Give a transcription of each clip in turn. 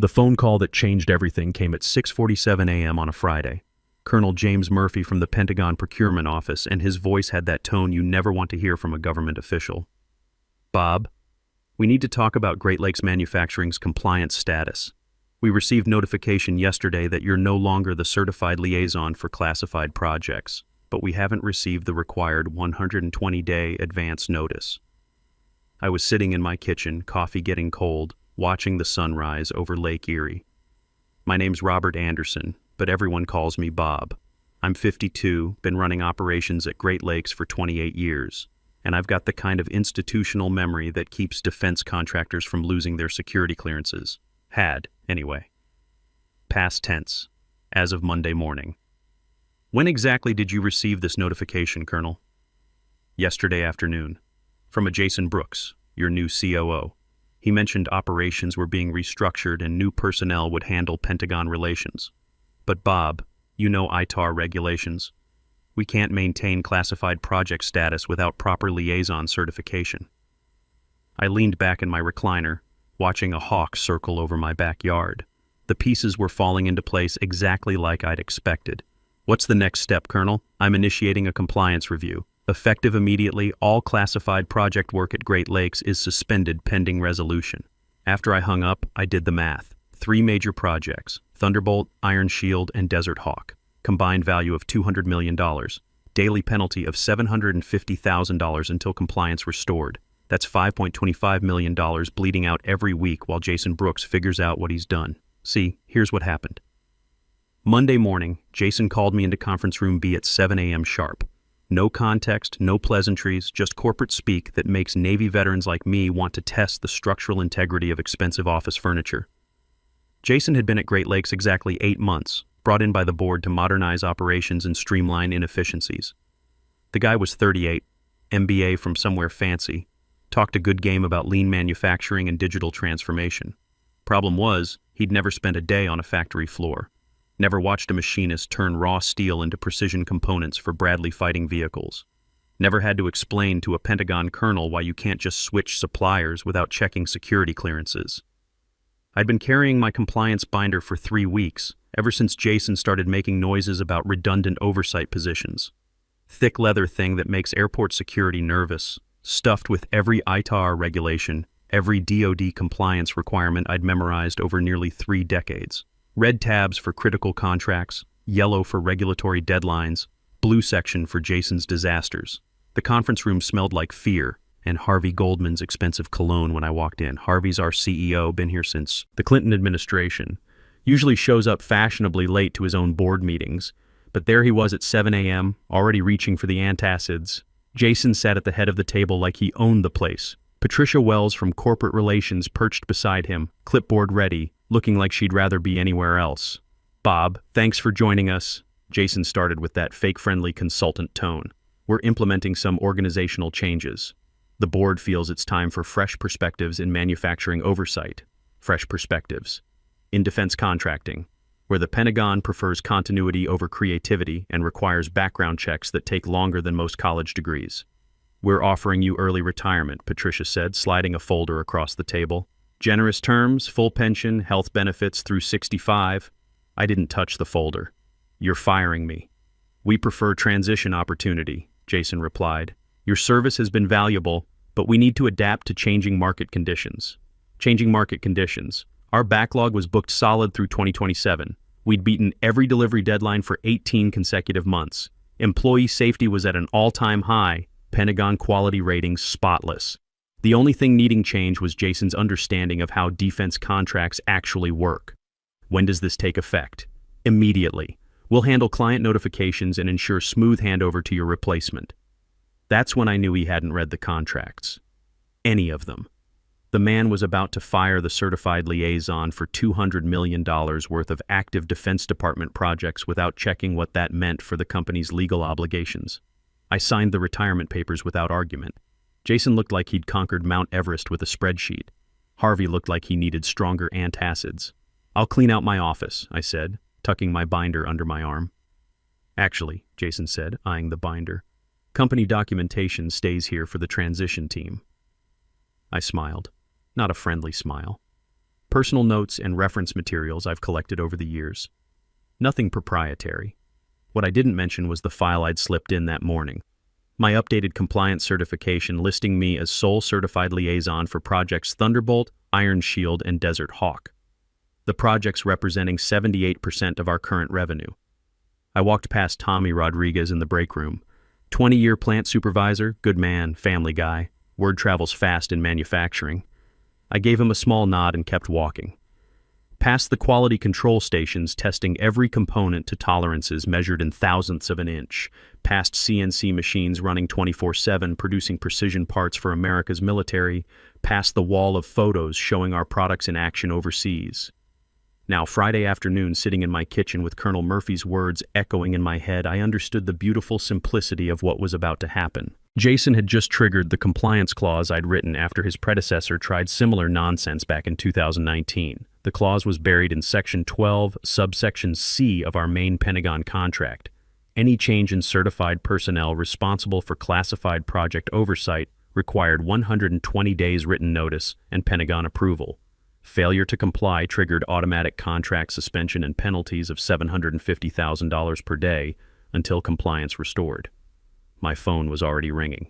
The phone call that changed everything came at 6:47 a.m. on a Friday. Colonel James Murphy from the Pentagon Procurement Office, and his voice had that tone you never want to hear from a government official. "Bob, we need to talk about Great Lakes Manufacturing's compliance status. We received notification yesterday that you're no longer the certified liaison for classified projects, but we haven't received the required 120-day advance notice." I was sitting in my kitchen, coffee getting cold, watching the sunrise over Lake Erie. My name's Robert Anderson, but everyone calls me Bob. I'm 52, been running operations at Great Lakes for 28 years, and I've got the kind of institutional memory that keeps defense contractors from losing their security clearances. Had, anyway. Past tense, as of Monday morning. When exactly did you receive this notification, Colonel? Yesterday afternoon. From a Jason Brooks, your new COO. He mentioned operations were being restructured and new personnel would handle Pentagon relations. But Bob, you know ITAR regulations. We can't maintain classified project status without proper liaison certification. I leaned back in my recliner, watching a hawk circle over my backyard. The pieces were falling into place exactly like I'd expected. What's the next step, Colonel? I'm initiating a compliance review. Effective immediately, all classified project work at Great Lakes is suspended pending resolution. After I hung up, I did the math. 3 major projects, Thunderbolt, Iron Shield, and Desert Hawk. Combined value of $200 million. Daily penalty of $750,000 until compliance restored. That's $5.25 million bleeding out every week while Jason Brooks figures out what he's done. See, here's what happened. Monday morning, Jason called me into conference room B at 7 a.m. sharp. No context, no pleasantries, just corporate speak that makes Navy veterans like me want to test the structural integrity of expensive office furniture. Jason had been at Great Lakes exactly 8 months, brought in by the board to modernize operations and streamline inefficiencies. The guy was 38, MBA from somewhere fancy, talked a good game about lean manufacturing and digital transformation. Problem was, he'd never spent a day on a factory floor. Never watched a machinist turn raw steel into precision components for Bradley fighting vehicles. Never had to explain to a Pentagon colonel why you can't just switch suppliers without checking security clearances. I'd been carrying my compliance binder for 3 weeks, ever since Jason started making noises about redundant oversight positions. Thick leather thing that makes airport security nervous, stuffed with every ITAR regulation, every DoD compliance requirement I'd memorized over nearly 3 decades. Red tabs for critical contracts, yellow for regulatory deadlines, blue section for Jason's disasters. The conference room smelled like fear and Harvey Goldman's expensive cologne when I walked in. Harvey's our CEO, been here since the Clinton administration. Usually shows up fashionably late to his own board meetings, but there he was at 7 a.m., already reaching for the antacids. Jason sat at the head of the table like he owned the place. Patricia Wells from Corporate Relations perched beside him, clipboard ready, looking like she'd rather be anywhere else. "Bob, thanks for joining us." Jason started with that fake-friendly consultant tone. "We're implementing some organizational changes. The board feels it's time for fresh perspectives in manufacturing oversight. Fresh perspectives. In defense contracting, where the Pentagon prefers continuity over creativity and requires background checks that take longer than most college degrees. We're offering you early retirement," Patricia said, sliding a folder across the table. "Generous terms, full pension, health benefits through 65. I didn't touch the folder. "You're firing me." "We prefer transition opportunity," Jason replied. "Your service has been valuable, but we need to adapt to changing market conditions." Changing market conditions. Our backlog was booked solid through 2027. We'd beaten every delivery deadline for 18 consecutive months. Employee safety was at an all-time high, Pentagon quality ratings spotless. The only thing needing change was Jason's understanding of how defense contracts actually work. "When does this take effect?" "Immediately. We'll handle client notifications and ensure smooth handover to your replacement." That's when I knew he hadn't read the contracts. Any of them. The man was about to fire the certified liaison for $200 million worth of active Defense Department projects without checking what that meant for the company's legal obligations. I signed the retirement papers without argument. Jason looked like he'd conquered Mount Everest with a spreadsheet. Harvey looked like he needed stronger antacids. "I'll clean out my office," I said, tucking my binder under my arm. "Actually," Jason said, eyeing the binder, "company documentation stays here for the transition team." I smiled. Not a friendly smile. Personal notes and reference materials I've collected over the years. Nothing proprietary. What I didn't mention was the file I'd slipped in that morning. My updated compliance certification listing me as sole certified liaison for projects Thunderbolt, Iron Shield, and Desert Hawk. The projects representing 78% of our current revenue. I walked past Tommy Rodriguez in the break room. 20-year plant supervisor, good man, family guy. Word travels fast in manufacturing. I gave him a small nod and kept walking. Past the quality control stations testing every component to tolerances measured in thousandths of an inch. Past CNC machines running 24/7 producing precision parts for America's military. Past the wall of photos showing our products in action overseas. Now, Friday afternoon, sitting in my kitchen with Colonel Murphy's words echoing in my head, I understood the beautiful simplicity of what was about to happen. Jason had just triggered the compliance clause I'd written after his predecessor tried similar nonsense back in 2019. The clause was buried in Section 12, subsection C of our main Pentagon contract. Any change in certified personnel responsible for classified project oversight required 120 days written notice and Pentagon approval. Failure to comply triggered automatic contract suspension and penalties of $750,000 per day until compliance restored. My phone was already ringing.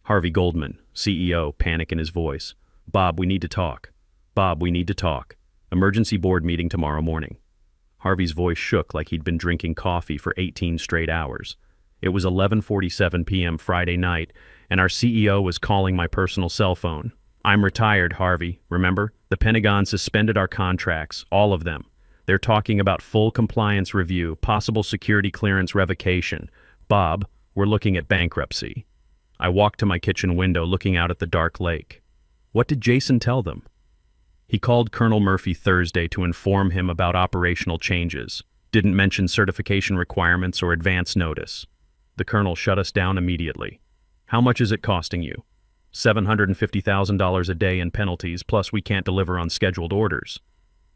Harvey Goldman, CEO, panic in his voice. "Bob, we need to talk. Bob, we need to talk. Emergency board meeting tomorrow morning." Harvey's voice shook like he'd been drinking coffee for 18 straight hours. It was 11:47 p.m. Friday night, and our CEO was calling my personal cell phone. "I'm retired, Harvey. Remember? The Pentagon suspended our contracts, all of them. They're talking about full compliance review, possible security clearance revocation. Bob, we're looking at bankruptcy." I walked to my kitchen window looking out at the dark lake. What did Jason tell them? He called Colonel Murphy Thursday to inform him about operational changes. Didn't mention certification requirements or advance notice. The colonel shut us down immediately. "How much is it costing you?" $750,000 a day in penalties, plus we can't deliver on scheduled orders.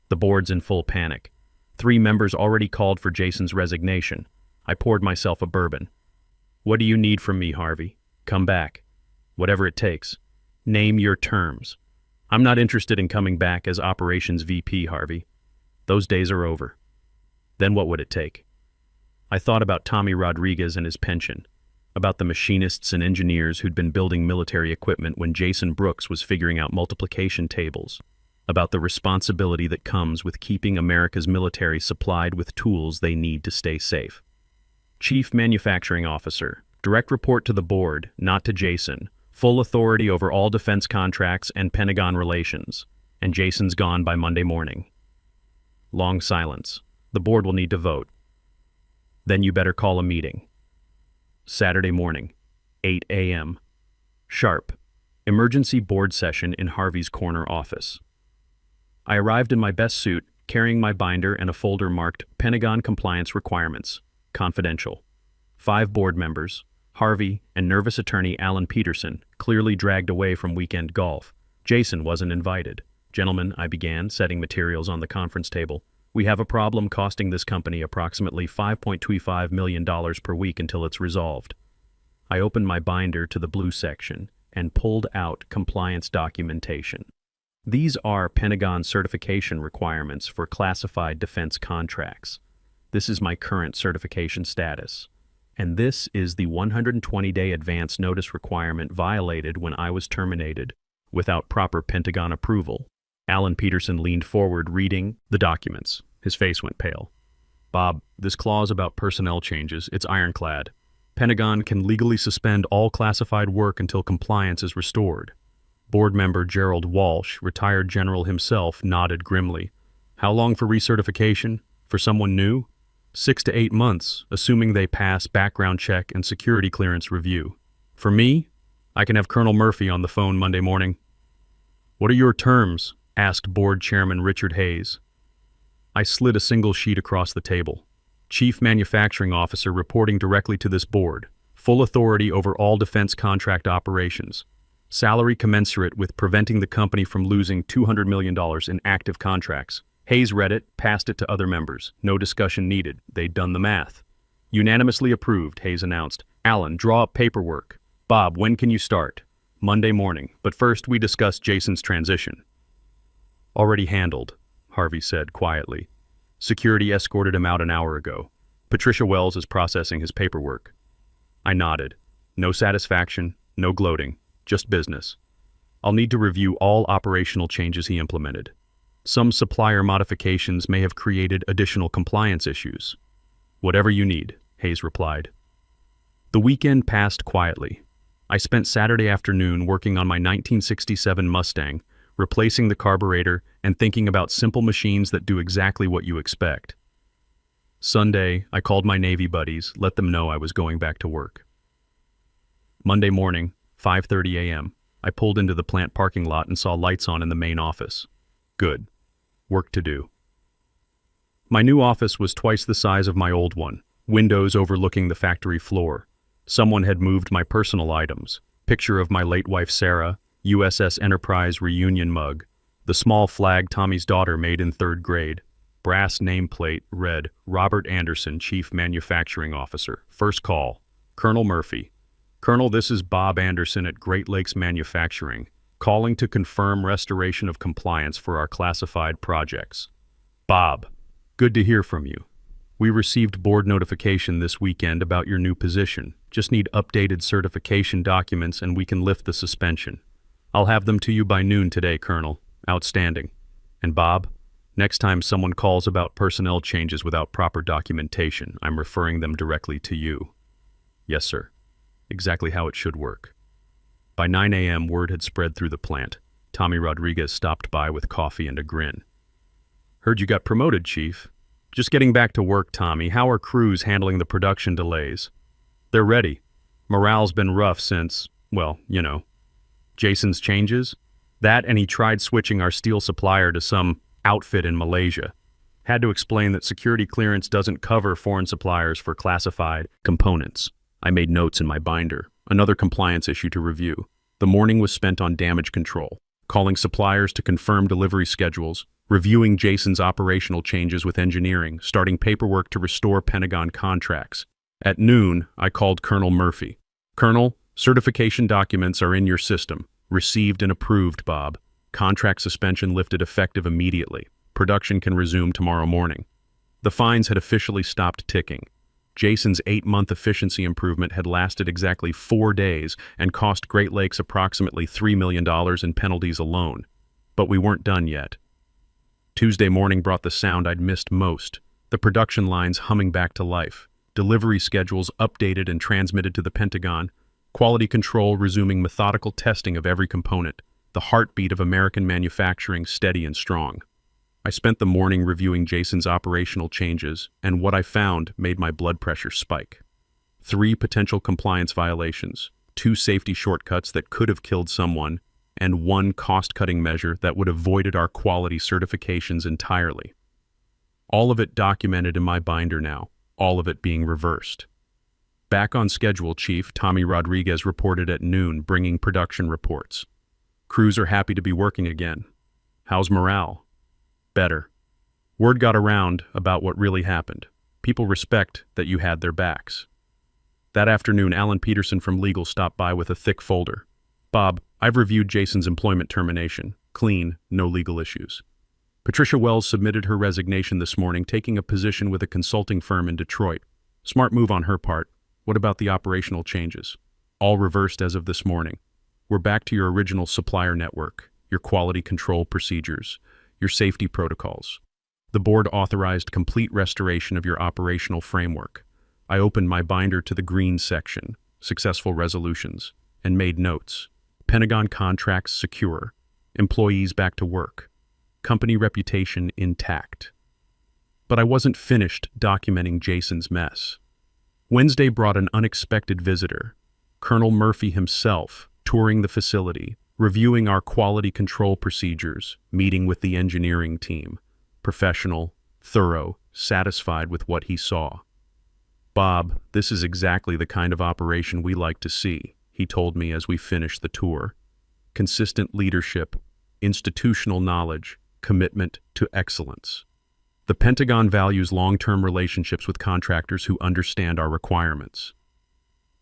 The board's in full panic. 3 members already called for Jason's resignation. I poured myself a bourbon. "What do you need from me, Harvey? Come back. Whatever it takes. Name your terms. I'm not interested in coming back as Operations VP, Harvey. Those days are over." Then what would it take? I thought about Tommy Rodriguez and his pension, about the machinists and engineers who'd been building military equipment when Jason Brooks was figuring out multiplication tables, about the responsibility that comes with keeping America's military supplied with tools they need to stay safe. Chief Manufacturing Officer, direct report to the board, not to Jason, full authority over all defense contracts and Pentagon relations, and Jason's gone by Monday morning. Long silence. The board will need to vote. Then you better call a meeting. Saturday morning, 8 a.m. Sharp. Emergency board session in Harvey's corner office. I arrived in my best suit, carrying my binder and a folder marked Pentagon Compliance Requirements, Confidential. 5 board members, Harvey and nervous attorney Alan Peterson, clearly dragged away from weekend golf. Jason wasn't invited. "Gentlemen," I began, setting materials on the conference table, "we have a problem costing this company approximately $5.25 million per week until it's resolved." I opened my binder to the blue section and pulled out compliance documentation. These are Pentagon certification requirements for classified defense contracts. This is my current certification status. And this is the 120-day advance notice requirement violated when I was terminated without proper Pentagon approval. Alan Peterson leaned forward, reading the documents. His face went pale. "Bob, this clause about personnel changes, it's ironclad. Pentagon can legally suspend all classified work until compliance is restored." Board member Gerald Walsh, retired general himself, nodded grimly. "How long for recertification? For someone new?" 6 to 8 months, assuming they pass background check and security clearance review. For me, I can have Colonel Murphy on the phone Monday morning. "What are your terms?" asked Board Chairman Richard Hayes. I slid a single sheet across the table. "Chief Manufacturing Officer reporting directly to this board. Full authority over all defense contract operations. Salary commensurate with preventing the company from losing $200 million in active contracts." Hayes read it, passed it to other members. No discussion needed. They'd done the math. "Unanimously approved," Hayes announced. "Alan, draw up paperwork. Bob, when can you start?" "Monday morning, but first we discuss Jason's transition." Already handled, Harvey said quietly. Security escorted him out an hour ago. Patricia Wells is processing his paperwork. I nodded. No satisfaction, no gloating, just business. I'll need to review all operational changes he implemented. Some supplier modifications may have created additional compliance issues. Whatever you need, Hayes replied. The weekend passed quietly. I spent Saturday afternoon working on my 1967 Mustang, replacing the carburetor and thinking about simple machines that do exactly what you expect. Sunday, I called my Navy buddies, let them know I was going back to work. Monday morning, 5:30 a.m., I pulled into the plant parking lot and saw lights on in the main office. Good. Work to do. My new office was twice the size of my old one, windows overlooking the factory floor. Someone had moved my personal items, picture of my late wife Sarah, USS Enterprise reunion mug, the small flag Tommy's daughter made in 3rd grade, brass nameplate read Robert Anderson, Chief Manufacturing Officer, first call, Colonel Murphy. Colonel, this is Bob Anderson at Great Lakes Manufacturing, calling to confirm restoration of compliance for our classified projects. Bob, good to hear from you. We received board notification this weekend about your new position. Just need updated certification documents and we can lift the suspension. I'll have them to you by noon today, Colonel. Outstanding. And Bob, next time someone calls about personnel changes without proper documentation, I'm referring them directly to you. Yes, sir. Exactly how it should work. By 9 a.m., word had spread through the plant. Tommy Rodriguez stopped by with coffee and a grin. Heard you got promoted, Chief. Just getting back to work, Tommy. How are crews handling the production delays? They're ready. Morale's been rough since, well, you know. Jason's changes? That, and he tried switching our steel supplier to some outfit in Malaysia. Had to explain that security clearance doesn't cover foreign suppliers for classified components. I made notes in my binder. Another compliance issue to review. The morning was spent on damage control, calling suppliers to confirm delivery schedules, reviewing Jason's operational changes with engineering, starting paperwork to restore Pentagon contracts. At noon, I called Colonel Murphy. Colonel, certification documents are in your system. Received and approved, Bob. Contract suspension lifted effective immediately. Production can resume tomorrow morning. The fines had officially stopped ticking. Jason's 8-month efficiency improvement had lasted exactly 4 days and cost Great Lakes approximately $3 million in penalties alone. But we weren't done yet. Tuesday morning brought the sound I'd missed most, the production lines humming back to life, delivery schedules updated and transmitted to the Pentagon, quality control resuming methodical testing of every component, the heartbeat of American manufacturing steady and strong. I spent the morning reviewing Jason's operational changes, and what I found made my blood pressure spike. 3 potential compliance violations, 2 safety shortcuts that could have killed someone, and 1 cost-cutting measure that would have voided our quality certifications entirely. All of it documented in my binder now, all of it being reversed. Back on schedule, Chief, Tommy Rodriguez reported at noon, bringing production reports. Crews are happy to be working again. How's morale? Better. Word got around about what really happened. People respect that you had their backs. That afternoon, Alan Peterson from legal stopped by with a thick folder. Bob, I've reviewed Jason's employment termination. Clean, no legal issues. Patricia Wells submitted her resignation this morning, taking a position with a consulting firm in Detroit. Smart move on her part. What about the operational changes? All reversed as of this morning. We're back to your original supplier network, your quality control procedures, your safety protocols. The board authorized complete restoration of your operational framework. I opened my binder to the green section, successful resolutions, and made notes. Pentagon contracts secure, employees back to work, company reputation intact. But I wasn't finished documenting Jason's mess. Wednesday brought an unexpected visitor, Colonel Murphy himself, touring the facility, reviewing our quality control procedures, meeting with the engineering team. Professional, thorough, satisfied with what he saw. Bob, this is exactly the kind of operation we like to see, he told me as we finished the tour. Consistent leadership, institutional knowledge, commitment to excellence. The Pentagon values long-term relationships with contractors who understand our requirements.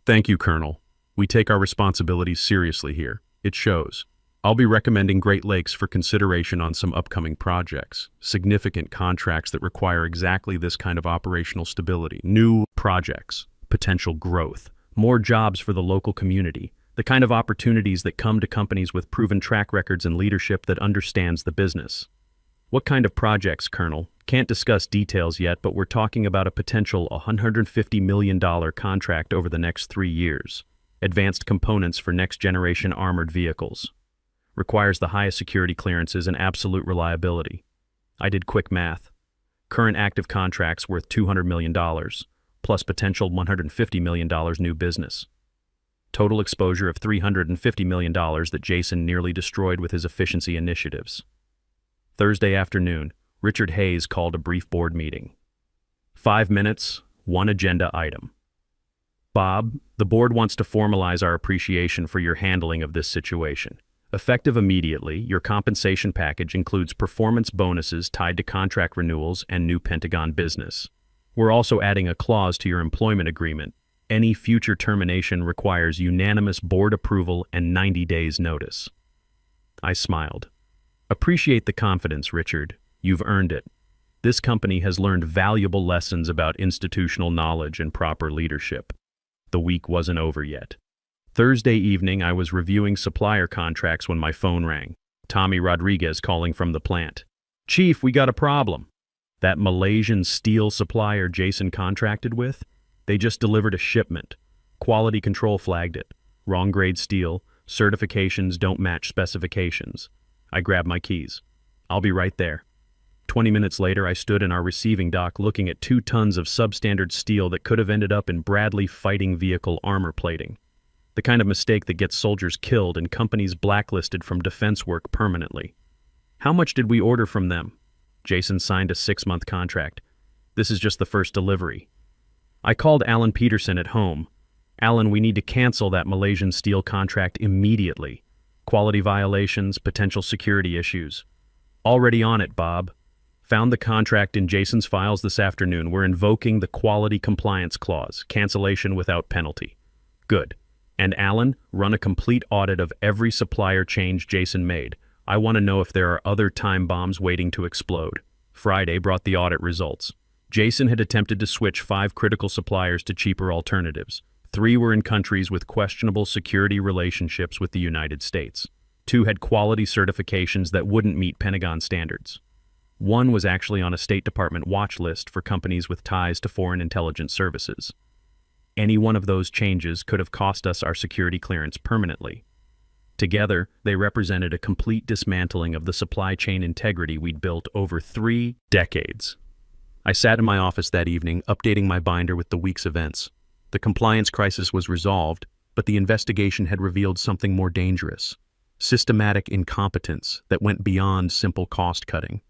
Thank you, Colonel. We take our responsibilities seriously here. It shows. I'll be recommending Great Lakes for consideration on some upcoming projects, significant contracts that require exactly this kind of operational stability, new projects, potential growth, more jobs for the local community, the kind of opportunities that come to companies with proven track records and leadership that understands the business. What kind of projects, Colonel? Can't discuss details yet, but we're talking about a potential $150 million contract over the next 3 years. Advanced components for next-generation armored vehicles. Requires the highest security clearances and absolute reliability. I did quick math. Current active contracts worth $200 million, plus potential $150 million new business. Total exposure of $350 million that Jason nearly destroyed with his efficiency initiatives. Thursday afternoon, Richard Hayes called a brief board meeting. 5 minutes, one agenda item. Bob, the board wants to formalize our appreciation for your handling of this situation. Effective immediately, your compensation package includes performance bonuses tied to contract renewals and new Pentagon business. We're also adding a clause to your employment agreement. Any future termination requires unanimous board approval and 90 days notice. I smiled. Appreciate the confidence, Richard. You've earned it. This company has learned valuable lessons about institutional knowledge and proper leadership. The week wasn't over yet. Thursday evening, I was reviewing supplier contracts when my phone rang. Tommy Rodriguez calling from the plant. Chief, we got a problem. That Malaysian steel supplier Jason contracted with? They just delivered a shipment. Quality control flagged it. Wrong grade steel. Certifications don't match specifications. I grabbed my keys. I'll be right there. 20 minutes later, I stood in our receiving dock looking at 2 tons of substandard steel that could have ended up in Bradley fighting vehicle armor plating. The kind of mistake that gets soldiers killed and companies blacklisted from defense work permanently. How much did we order from them? Jason signed a 6-month contract. This is just the first delivery. I called Alan Peterson at home. Alan, we need to cancel that Malaysian steel contract immediately. Quality violations, potential security issues. Already on it, Bob. Found the contract in Jason's files this afternoon. We're invoking the quality compliance clause, cancellation without penalty. Good. And Alan, run a complete audit of every supplier change Jason made. I want to know if there are other time bombs waiting to explode. Friday brought the audit results. Jason had attempted to switch 5 critical suppliers to cheaper alternatives. 3 were in countries with questionable security relationships with the United States. 2 had quality certifications that wouldn't meet Pentagon standards. 1 was actually on a State Department watch list for companies with ties to foreign intelligence services. Any one of those changes could have cost us our security clearance permanently. Together, they represented a complete dismantling of the supply chain integrity we'd built over 3 decades. I sat in my office that evening, updating my binder with the week's events. The compliance crisis was resolved, but the investigation had revealed something more dangerous. Systematic incompetence that went beyond simple cost-cutting.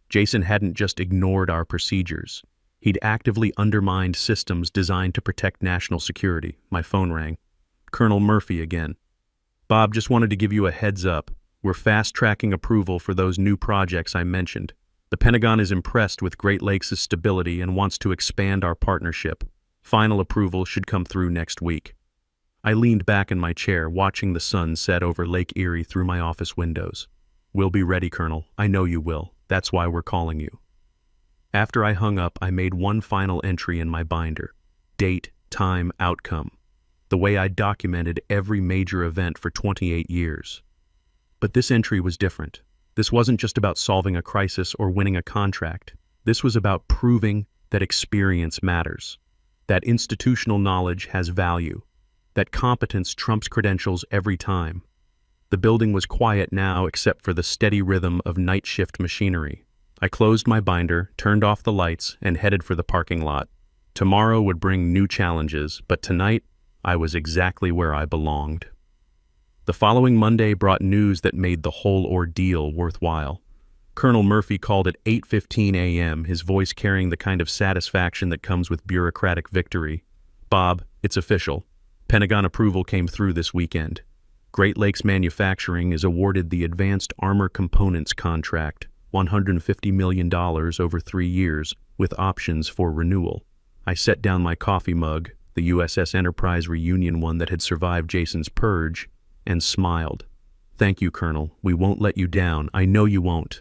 Jason hadn't just ignored our procedures. He'd actively undermined systems designed to protect national security. My phone rang. Colonel Murphy again. Bob, just wanted to give you a heads up. We're fast-tracking approval for those new projects I mentioned. The Pentagon is impressed with Great Lakes' stability and wants to expand our partnership. Final approval should come through next week. I leaned back in my chair, watching the sun set over Lake Erie through my office windows. We'll be ready, Colonel. I know you will. That's why we're calling you. After I hung up, I made one final entry in my binder. Date, time, outcome. The way I documented every major event for 28 years. But this entry was different. This wasn't just about solving a crisis or winning a contract. This was about proving that experience matters. That institutional knowledge has value. That competence trumps credentials every time. The building was quiet now except for the steady rhythm of night shift machinery. I closed my binder, turned off the lights, and headed for the parking lot. Tomorrow would bring new challenges, but tonight, I was exactly where I belonged. The following Monday brought news that made the whole ordeal worthwhile. Colonel Murphy called at 8:15 a.m., his voice carrying the kind of satisfaction that comes with bureaucratic victory. Bob, it's official. Pentagon approval came through this weekend. Great Lakes Manufacturing is awarded the Advanced Armor Components contract, $150 million over 3 years, with options for renewal. I set down my coffee mug, the USS Enterprise reunion one that had survived Jason's purge, and smiled. Thank you, Colonel. We won't let you down. I know you won't.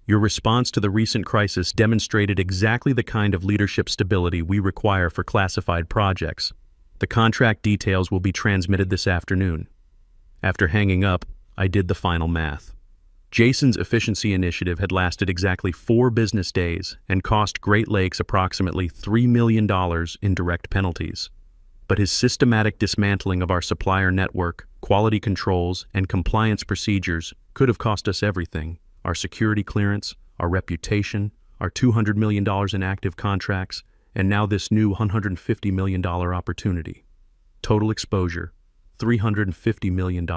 Your response to the recent crisis demonstrated exactly the kind of leadership stability we require for classified projects. The contract details will be transmitted this afternoon. After hanging up, I did the final math. Jason's efficiency initiative had lasted exactly 4 business days and cost Great Lakes approximately $3 million in direct penalties. But his systematic dismantling of our supplier network, quality controls, and compliance procedures could have cost us everything: our security clearance, our reputation, our $200 million in active contracts, and now this new $150 million opportunity. Total exposure, $350 million.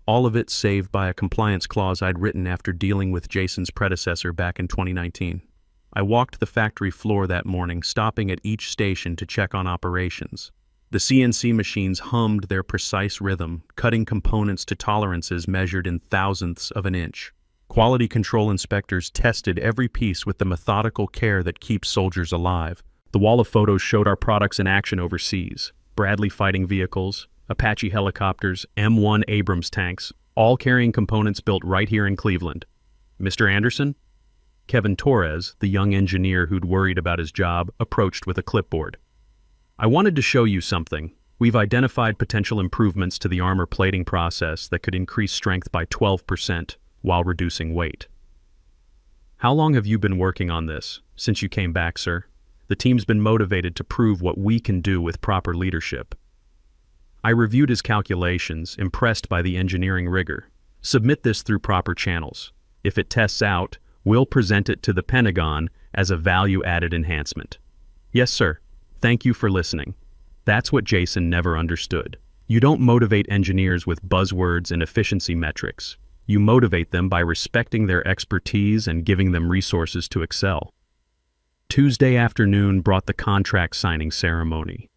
All of it saved by a compliance clause I'd written after dealing with Jason's predecessor back in 2019. I walked the factory floor that morning, stopping at each station to check on operations. The CNC machines hummed their precise rhythm, cutting components to tolerances measured in thousandths of an inch. Quality control inspectors tested every piece with the methodical care that keeps soldiers alive. The wall of photos showed our products in action overseas: Bradley fighting vehicles, Apache helicopters, M1 Abrams tanks, all carrying components built right here in Cleveland. Mr. Anderson? Kevin Torres, the young engineer who'd worried about his job, approached with a clipboard. I wanted to show you something. We've identified potential improvements to the armor plating process that could increase strength by 12% while reducing weight. How long have you been working on this? Since you came back, sir. The team's been motivated to prove what we can do with proper leadership. I reviewed his calculations, impressed by the engineering rigor. Submit this through proper channels. If it tests out, we'll present it to the Pentagon as a value-added enhancement. Yes, sir. Thank you for listening. That's what Jason never understood. You don't motivate engineers with buzzwords and efficiency metrics. You motivate them by respecting their expertise and giving them resources to excel. Tuesday afternoon brought the contract signing ceremony.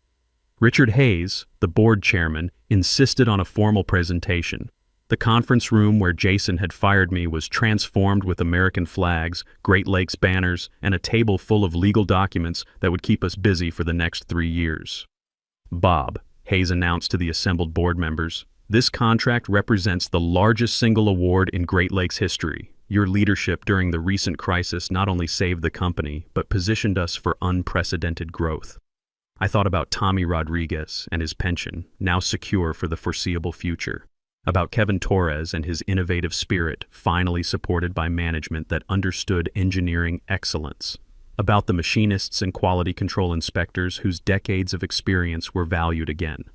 Richard Hayes, the board chairman, insisted on a formal presentation. The conference room where Jason had fired me was transformed with American flags, Great Lakes banners, and a table full of legal documents that would keep us busy for the next 3 years. Bob, Hayes announced to the assembled board members, this contract represents the largest single award in Great Lakes history. Your leadership during the recent crisis not only saved the company, but positioned us for unprecedented growth. I thought about Tommy Rodriguez and his pension, now secure for the foreseeable future. About Kevin Torres and his innovative spirit, finally supported by management that understood engineering excellence. About the machinists and quality control inspectors whose decades of experience were valued again.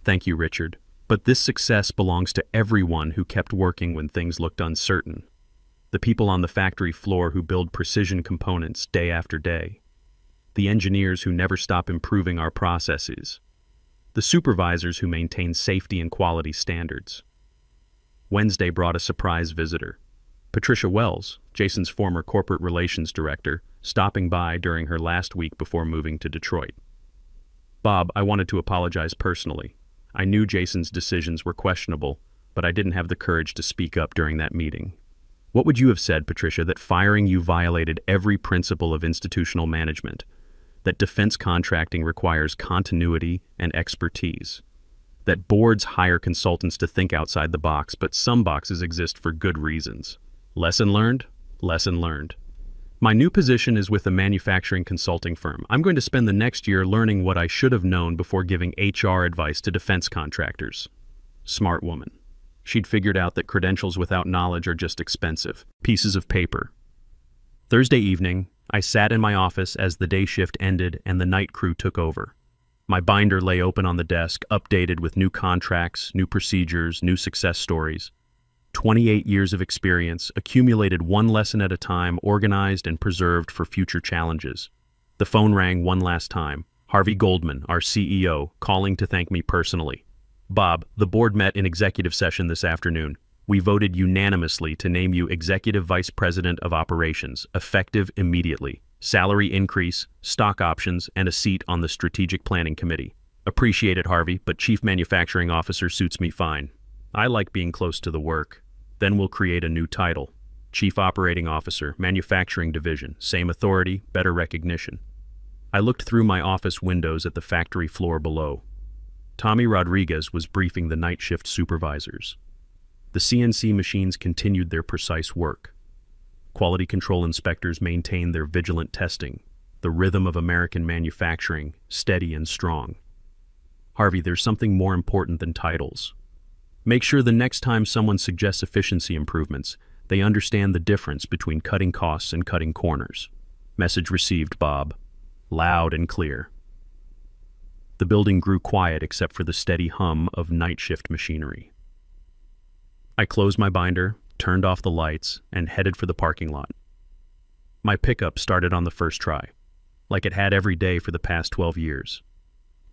Thank you, Richard. But this success belongs to everyone who kept working when things looked uncertain. The people on the factory floor who build precision components day after day. The engineers who never stop improving our processes. The supervisors who maintain safety and quality standards. Wednesday brought a surprise visitor. Patricia Wells, Jason's former corporate relations director, stopping by during her last week before moving to Detroit. Bob, I wanted to apologize personally. I knew Jason's decisions were questionable, but I didn't have the courage to speak up during that meeting. What would you have said, Patricia, that firing you violated every principle of institutional management? That defense contracting requires continuity and expertise? That boards hire consultants to think outside the box, but some boxes exist for good reasons? Lesson learned? Lesson learned. My new position is with a manufacturing consulting firm. I'm going to spend the next year learning what I should have known before giving HR advice to defense contractors. Smart woman. She'd figured out that credentials without knowledge are just expensive pieces of paper. Thursday evening, I sat in my office as the day shift ended and the night crew took over. My binder lay open on the desk, updated with new contracts, new procedures, new success stories. 28 years of experience, accumulated one lesson at a time, organized and preserved for future challenges. The phone rang one last time. Harvey Goldman, our CEO, calling to thank me personally. Bob, the board met in executive session this afternoon. We voted unanimously to name you Executive Vice President of Operations, effective immediately. Salary increase, stock options, and a seat on the Strategic Planning Committee. Appreciate it, Harvey, but Chief Manufacturing Officer suits me fine. I like being close to the work. Then we'll create a new title. Chief Operating Officer, Manufacturing Division, same authority, better recognition. I looked through my office windows at the factory floor below. Tommy Rodriguez was briefing the night shift supervisors. The CNC machines continued their precise work. Quality control inspectors maintained their vigilant testing, the rhythm of American manufacturing, steady and strong. Harvey, there's something more important than titles. Make sure the next time someone suggests efficiency improvements, they understand the difference between cutting costs and cutting corners. Message received, Bob. Loud and clear. The building grew quiet except for the steady hum of night shift machinery. I closed my binder, turned off the lights, and headed for the parking lot. My pickup started on the first try, like it had every day for the past 12 years.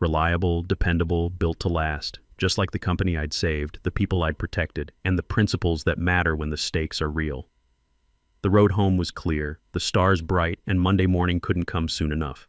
Reliable, dependable, built to last, just like the company I'd saved, the people I'd protected, and the principles that matter when the stakes are real. The road home was clear, the stars bright, and Monday morning couldn't come soon enough.